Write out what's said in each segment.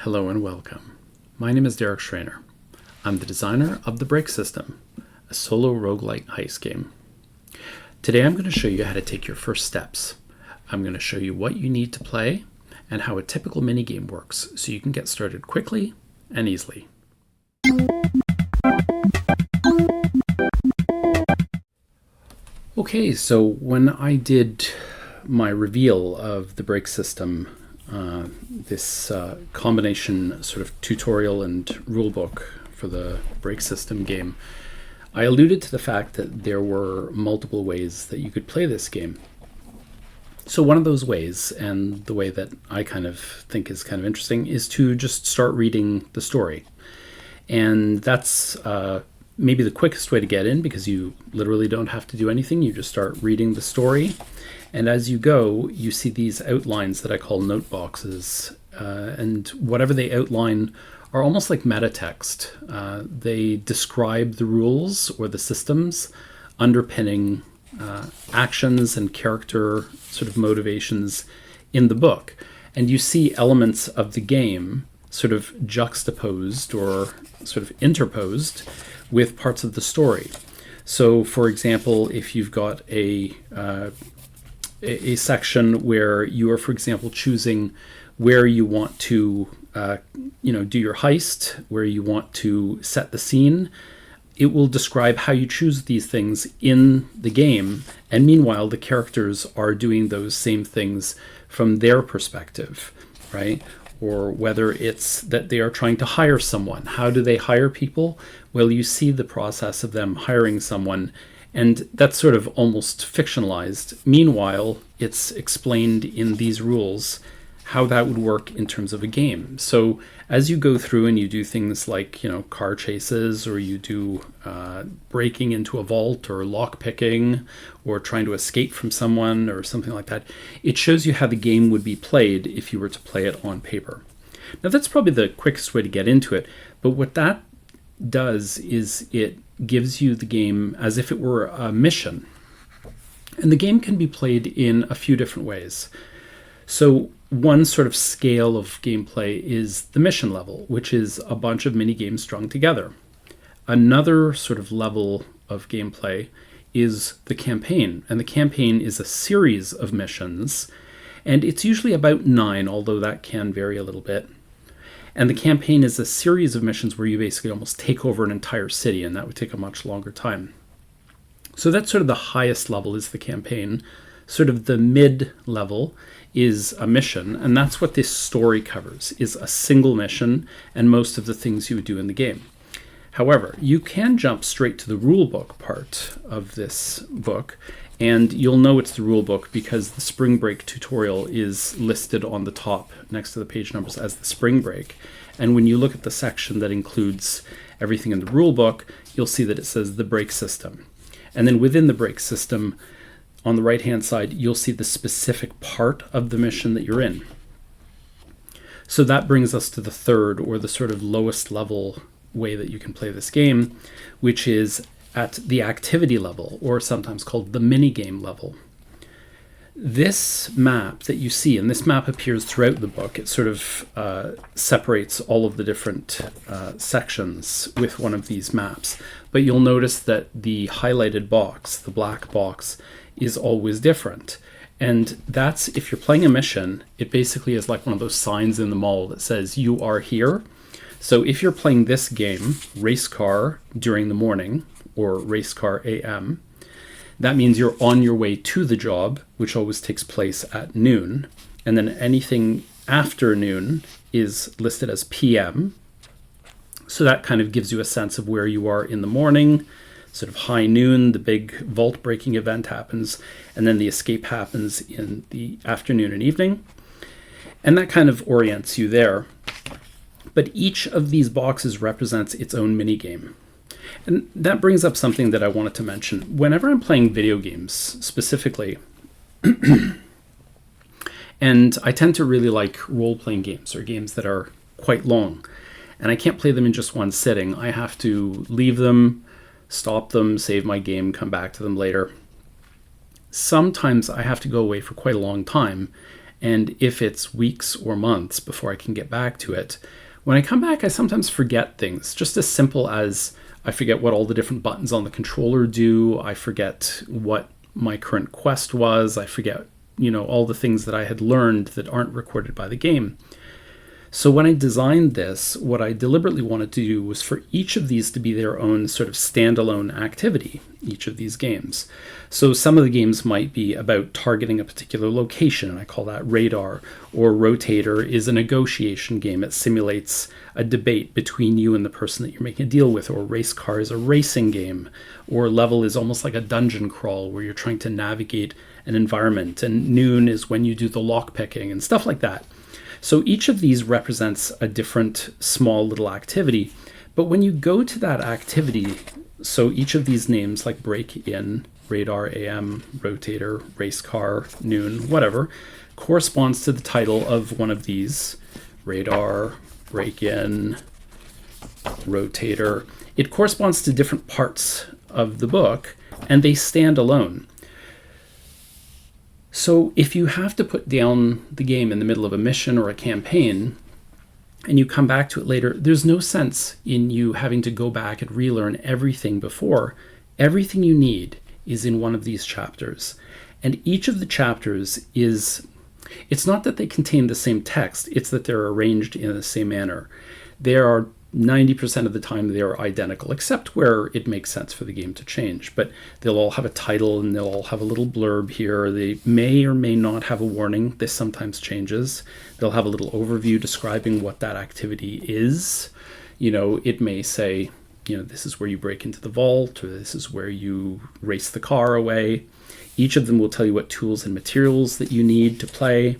Hello and welcome. My name is Schraner. I'm the designer of the Break System, a solo roguelite heist game. Today I'm going to show you how to take your first steps. I'm going to show you what you need to play and how a typical minigame works so you can get started quickly and easily. Okay, so when I did my reveal of the Break System, this combination sort of tutorial and rulebook for the Break System game, I alluded to the fact that there were multiple ways that you could play this game. So one of those ways, and the way that I kind of think is kind of interesting, is to just start reading the story. And that's maybe the quickest way to get in, because you literally don't have to do anything. You just start reading the story. And as you go, you see these outlines that I call note boxes. And whatever they outline are almost like meta text. They describe the rules or the systems underpinning actions and character sort of motivations in the book. And you see elements of the game sort of juxtaposed or sort of interposed with parts of the story. So, for example, if you've got a section where you are, for example, choosing where you want to, do your heist, where you want to set the scene, it will describe how you choose these things in the game. And meanwhile, the characters are doing those same things from their perspective, right? Or whether it's that they are trying to hire someone. How do they hire people? Well, you see the process of them hiring someone, and that's sort of almost fictionalized. Meanwhile, it's explained in these rules how that would work in terms of a game. So as you go through and you do things like, car chases, or you do breaking into a vault, or lock picking, or trying to escape from someone, or something like that, it shows you how the game would be played if you were to play it on paper. Now that's probably the quickest way to get into it, but what that does is it gives you the game as if it were a mission. And the game can be played in a few different ways. So one sort of scale of gameplay is the mission level, which is a bunch of mini games strung together. Another sort of level of gameplay is the campaign, and the campaign is a series of missions, and it's usually about 9, although that can vary a little bit. And the campaign is a series of missions where you basically almost take over an entire city, and that would take a much longer time. So that's sort of the highest level, is the campaign. Sort of the mid level is a mission, and that's what this story covers, is a single mission and most of the things you would do in the game. However, you can jump straight to the rulebook part of this book, and you'll know it's the rulebook because the Spring Break tutorial is listed on the top next to the page numbers as the Spring Break. And when you look at the section that includes everything in the rulebook, you'll see that it says the Break System. And then within the Break System, on the right-hand side, you'll see the specific part of the mission that you're in. So that brings us to the third, or the sort of lowest level way that you can play this game, which is at the activity level, or sometimes called the minigame level. This map that you see, and this map appears throughout the book, it sort of separates all of the different sections with one of these maps. But you'll notice that the highlighted box, the black box, is always different. And that's, if you're playing a mission, it basically is like one of those signs in the mall that says you are here. So if you're playing this game, Race Car, during the morning, or Race Car AM, that means you're on your way to the job, which always takes place at noon. And then anything after noon is listed as PM. So that kind of gives you a sense of where you are in the morning. Sort of high noon, the big vault breaking event happens, and then the escape happens in the afternoon and evening. And that kind of orients you there. But each of these boxes represents its own mini game. And that brings up something that I wanted to mention. Whenever I'm playing video games specifically, and I tend to really like role-playing games, or games that are quite long, and I can't play them in just one sitting. I have to leave them, stop them, save my game, come back to them later. Sometimes I have to go away for quite a long time, And if it's weeks or months before I can get back to it, when I come back, I sometimes forget things, just as simple as I forget what all the different buttons on the controller do. I forget what my current quest was. I forget, all the things that I had learned that aren't recorded by the game. So when I designed this, what I deliberately wanted to do was for each of these to be their own sort of standalone activity, each of these games. So some of the games might be about targeting a particular location, and I call that radar. Or Rotator is a negotiation game. It simulates a debate between you and the person that you're making a deal with. Or Race Car is a racing game. Or Level is almost like a dungeon crawl where you're trying to navigate an environment. And Noon is when you do the lockpicking and stuff like that. So each of these represents a different small little activity. But when you go to that activity, so each of these names like Break In, Radar, AM, Rotator, Race Car, Noon, whatever, corresponds to the title of one of these. Radar, Break In, Rotator. It corresponds to different parts of the book, and they stand alone. So if you have to put down the game in the middle of a mission or a campaign, and you come back to it later, there's no sense in you having to go back and relearn everything before. Everything you need is in one of these chapters. And each of the chapters it's not that they contain the same text, it's that they're arranged in the same manner. They are 90% of the time they are identical, except where it makes sense for the game to change. But they'll all have a title and they'll all have a little blurb here. They may or may not have a warning. This sometimes changes. They'll have a little overview describing what that activity is. It may say, this is where you break into the vault, or this is where you race the car away. Each of them will tell you what tools and materials that you need to play.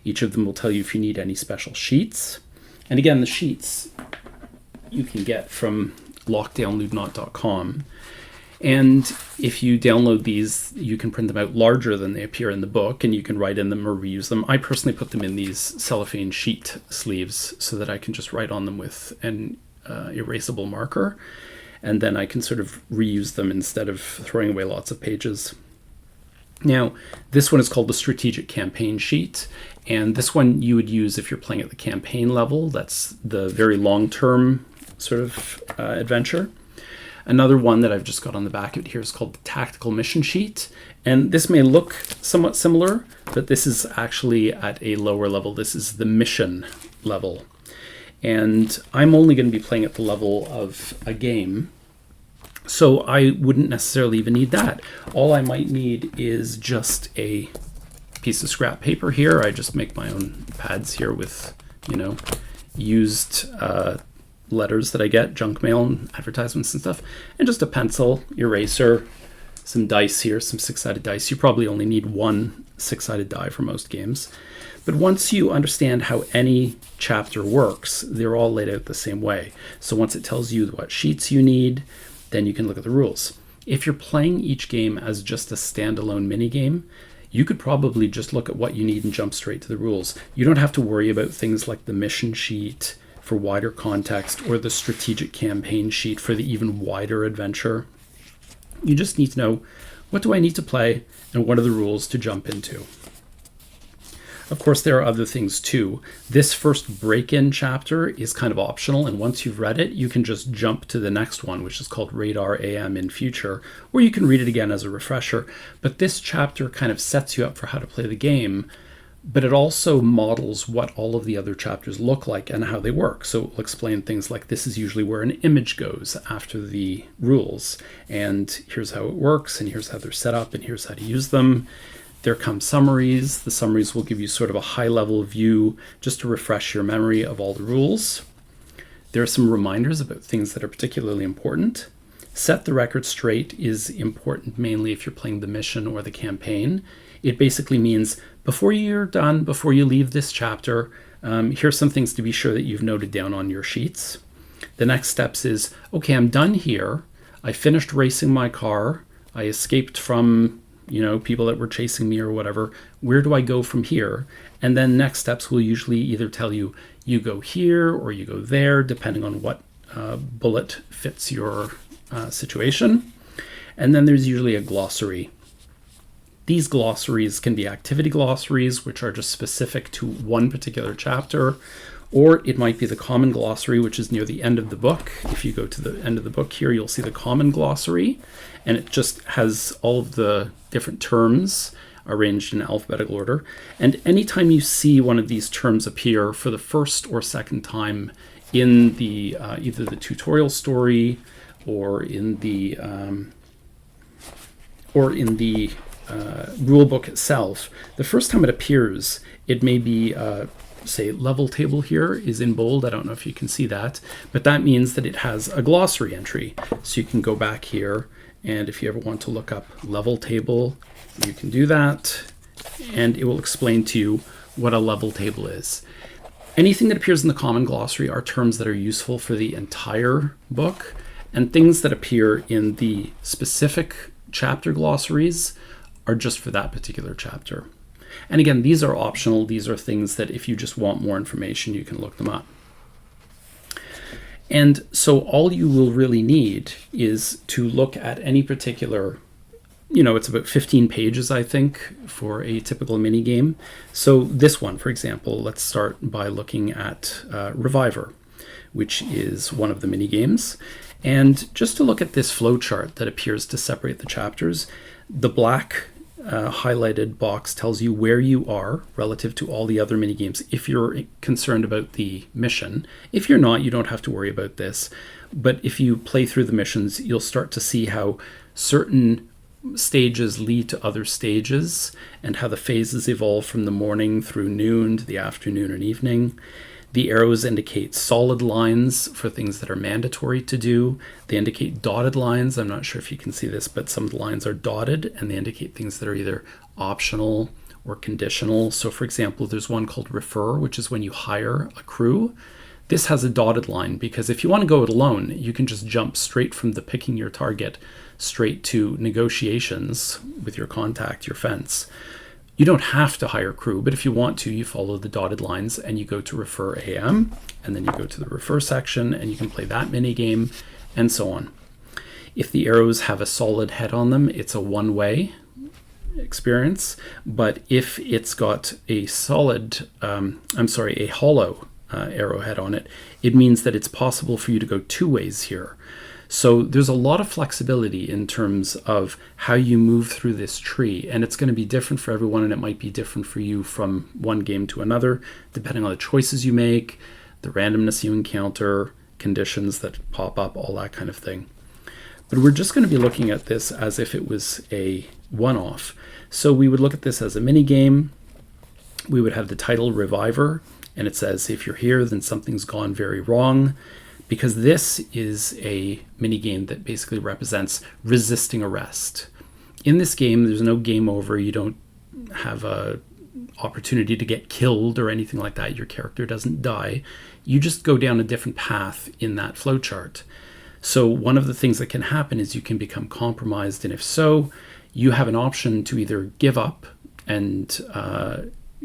Each of them will tell you if you need any special sheets. And again, the sheets you can get from lockdownludonaut.com. And if you download these, you can print them out larger than they appear in the book, and you can write in them or reuse them. I personally put them in these cellophane sheet sleeves so that I can just write on them with an erasable marker, and then I can sort of reuse them instead of throwing away lots of pages. Now, this one is called the Strategic Campaign Sheet, and this one you would use if you're playing at the campaign level. That's the very long-term sort of adventure. Another one that I've just got on the back of it here is called the Tactical Mission Sheet, and this may look somewhat similar, but this is actually at a lower level. This is the mission level, and I'm only going to be playing at the level of a game. So I wouldn't necessarily even need that. All I might need is just a piece of scrap paper here. I just make my own pads here with, used letters that I get, junk mail and advertisements and stuff, and just a pencil, eraser, some dice here, some six-sided dice. You probably only need one six-sided die for most games. But once you understand how any chapter works, they're all laid out the same way. So once it tells you what sheets you need, then you can look at the rules. If you're playing each game as just a standalone minigame, you could probably just look at what you need and jump straight to the rules. You don't have to worry about things like the mission sheet for wider context or the strategic campaign sheet for the even wider adventure. You just need to know, what do I need to play and what are the rules to jump into? Of course, there are other things too. This first break-in chapter is kind of optional, and once you've read it, you can just jump to the next one, which is called Radar AM in Future, or you can read it again as a refresher. But this chapter kind of sets you up for how to play the game, but it also models what all of the other chapters look like and how they work. So it will explain things like this is usually where an image goes after the rules, and here's how it works, and here's how they're set up, and here's how to use them. There come summaries. The summaries will give you sort of a high-level view just to refresh your memory of all the rules. There are some reminders about things that are particularly important. Set the record straight is important mainly if you're playing the mission or the campaign. It basically means before you're done, before you leave this chapter, here's some things to be sure that you've noted down on your sheets. The next steps is, okay, I'm done here. I finished racing my car. I escaped from people that were chasing me or whatever. Where do I go from here? And then next steps will usually either tell you, you go here or you go there, depending on what bullet fits your situation. And then there's usually a glossary. These glossaries can be activity glossaries, which are just specific to one particular chapter, or it might be the common glossary, which is near the end of the book. If you go to the end of the book here, you'll see the common glossary, and it just has all of the different terms arranged in alphabetical order. And anytime you see one of these terms appear for the first or second time in the either the tutorial story or in the rule book itself, the first time it appears, it may be say level table here is in bold. I don't know if you can see that, but that means that it has a glossary entry. So you can go back here, and if you ever want to look up level table, you can do that, and it will explain to you what a level table is. Anything that appears in the common glossary are terms that are useful for the entire book, and things that appear in the specific chapter glossaries are just for that particular chapter. And again, these are optional. These are things that if you just want more information, you can look them up. And so all you will really need is to look at any particular, it's about 15 pages, I think, for a typical mini game. So this one, for example, let's start by looking at Reviver, which is one of the mini games. And just to look at this flowchart that appears to separate the chapters, the black highlighted box tells you where you are relative to all the other mini games if you're concerned about the mission. If you're not, you don't have to worry about this. But if you play through the missions, you'll start to see how certain stages lead to other stages and how the phases evolve from the morning through noon to the afternoon and evening. The arrows indicate solid lines for things that are mandatory to do. They indicate dotted lines. I'm not sure if you can see this, but some of the lines are dotted, and they indicate things that are either optional or conditional. So for example, there's one called Refer, which is when you hire a crew. This has a dotted line because if you want to go it alone, you can just jump straight from the picking your target straight to negotiations with your contact, your fence. You don't have to hire crew, but if you want to, you follow the dotted lines and you go to Refer AM, and then you go to the Refer section and you can play that mini game, and so on. If the arrows have a solid head on them, it's a one-way experience, but if it's got a hollow arrowhead on it, it means that it's possible for you to go two ways here. So there's a lot of flexibility in terms of how you move through this tree, and it's going to be different for everyone, and it might be different for you from one game to another, depending on the choices you make, the randomness you encounter, conditions that pop up, all that kind of thing. But we're just going to be looking at this as if it was a one-off. So we would look at this as a mini game. We would have the title Reviver, and it says if you're here, then something's gone very wrong, because this is a mini game that basically represents resisting arrest. In this game, there's no game over. You don't have a opportunity to get killed or anything like that. Your character doesn't die. You just go down a different path in that flowchart. So one of the things that can happen is you can become compromised, and if so, you have an option to either give up and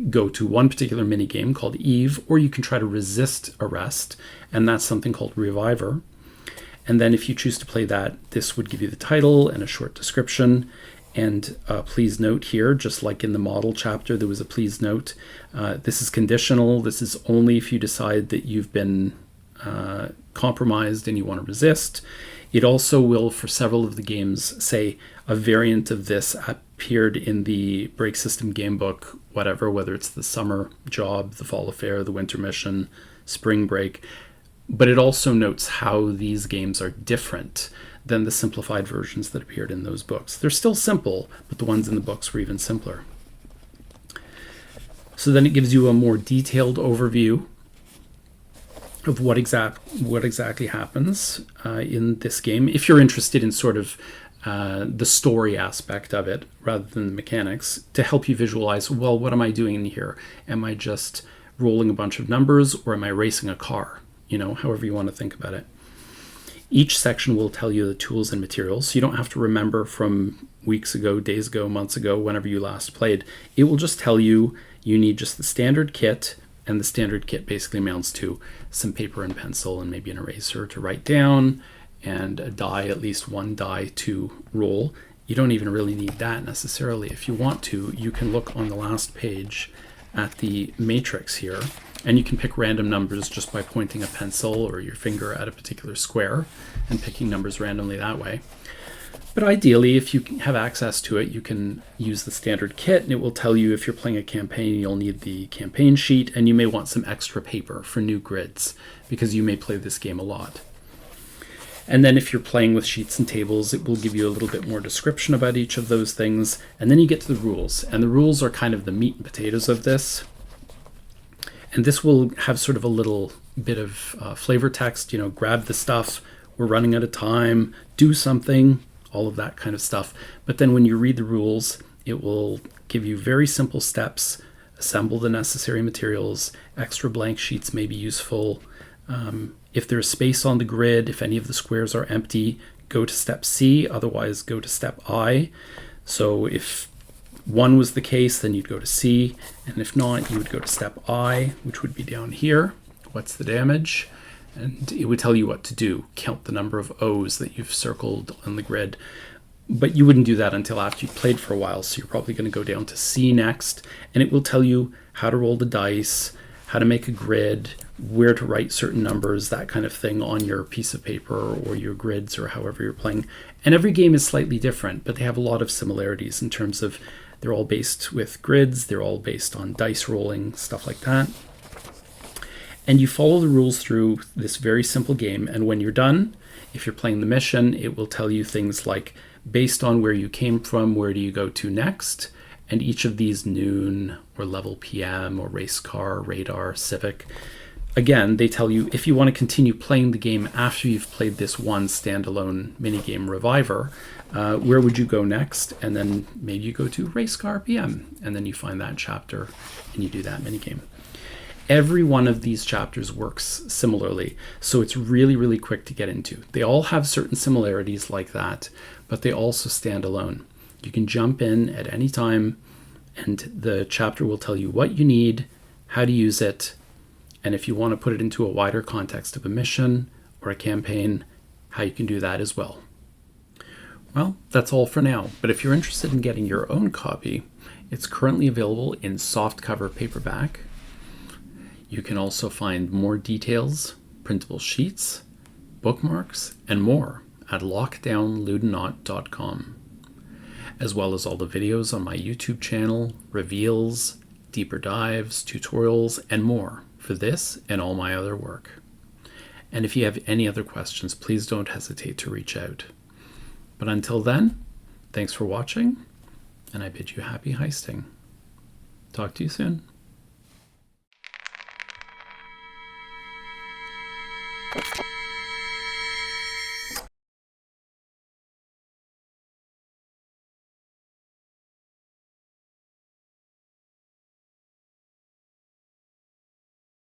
go to one particular mini game called Eve, or you can try to resist arrest, and that's something called Reviver. And then if you choose to play that, this would give you the title and a short description. And please note here, just like in the model chapter, there was a please note. This is conditional. This is only if you decide that you've been compromised and you want to resist. It also will, for several of the games, say a variant of this appeared in the Break System Gamebook, whether it's the Summer Job, the Fall Affair, the Winter Mission, Spring Break. But it also notes how these games are different than the simplified versions that appeared in those books. They're still simple, but the ones in the books were even simpler. So then it gives you a more detailed overview of what exactly happens in this game, if you're interested in sort of the story aspect of it rather than the mechanics, to help you visualize, well, what am I doing in here? Am I just rolling a bunch of numbers, or am I racing a car? However you want to think about it. Each section will tell you the tools and materials, so you don't have to remember from weeks ago, days ago, months ago, whenever you last played. It will just tell you need just the standard kit, and the standard kit basically amounts to some paper and pencil and maybe an eraser to write down, and a die, at least one die to roll. you don't even really need that necessarily. If you want to, you can look on the last page at the matrix here, and you can pick random numbers just by pointing a pencil or your finger at a particular square and picking numbers randomly that way. But ideally, if you have access to it, you can use the standard kit, and it will tell you if you're playing a campaign, you'll need the campaign sheet, and you may want some extra paper for new grids because you may play this game a lot. And then if you're playing with sheets and tables, it will give you a little bit more description about each of those things. And then you get to the rules, and the rules are kind of the meat and potatoes of this. And this will have sort of a little bit of flavor text, grab the stuff, we're running out of time, do something, all of that kind of stuff. But then when you read the rules, it will give you very simple steps, assemble the necessary materials, extra blank sheets may be useful. If there's space on the grid, if any of the squares are empty, go to step C, otherwise go to step I. So if 1 was the case, then you'd go to C, and if not, you would go to step I, which would be down here. What's the damage? And it would tell you what to do. Count the number of O's that you've circled on the grid. But you wouldn't do that until after you've played for a while, so you're probably going to go down to C next, and it will tell you how to roll the dice, how to make a grid, where to write certain numbers, that kind of thing on your piece of paper or your grids or however you're playing. And every game is slightly different, but they have a lot of similarities in terms of they're all based with grids, they're all based on dice rolling, stuff like that. And you follow the rules through this very simple game, and when you're done, if you're playing the mission, it will tell you things like, based on where you came from, where do you go to next? And each of these noon or level PM or race car, radar, civic, again, they tell you if you want to continue playing the game after you've played this one standalone minigame Reviver, where would you go next? And then maybe you go to race car PM, and then you find that chapter and you do that minigame. Every one of these chapters works similarly, so it's really, really quick to get into. They all have certain similarities like that, but they also stand alone. You can jump in at any time, and the chapter will tell you what you need, how to use it, and if you want to put it into a wider context of a mission or a campaign, how you can do that as well. Well, that's all for now, but if you're interested in getting your own copy, it's currently available in softcover paperback. You can also find more details, printable sheets, bookmarks, and more at lockdownludonaut.com, as well as all the videos on my YouTube channel, reveals, deeper dives, tutorials, and more for this and all my other work. And if you have any other questions, please don't hesitate to reach out. But until then, thanks for watching, and I bid you happy heisting. Talk to you soon. You